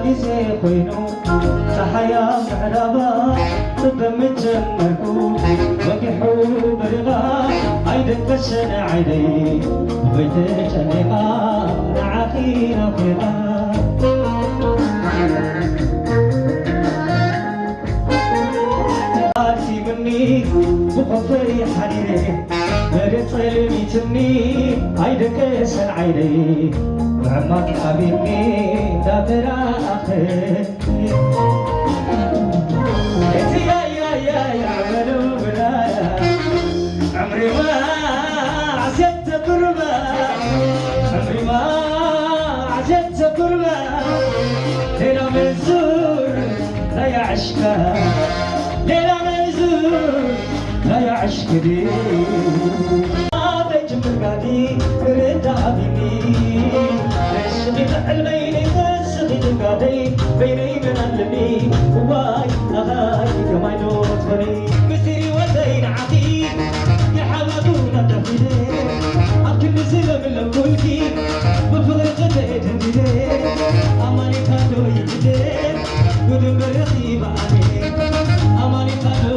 خوينو تحيا محرابا طب متجمركو وقحو برغا عيدك كشن عيدي وبيتك نقا نعاخي نقرا عارفي مني بخفري حريري مرت علمي تمني عيدك كشن عيدي وعمك حبيبي دابرا آخر يا بلو بلايا عمري ما عزت قربا عمري ما عزت قربا ليلة منزور لا يعشقها ليلة منزور لا يعشق دي بيجمر قادي رد حبيبي البيني تسخي تقاضي بيني من اللمي واي أغاي كما ينوت بني بسيري ودين عقيد يحاولون تفيدي أكل سلم لكل كي بفضل قديد هندي أماني كانوا يجدي قدم برخي بعاني أماني كانوا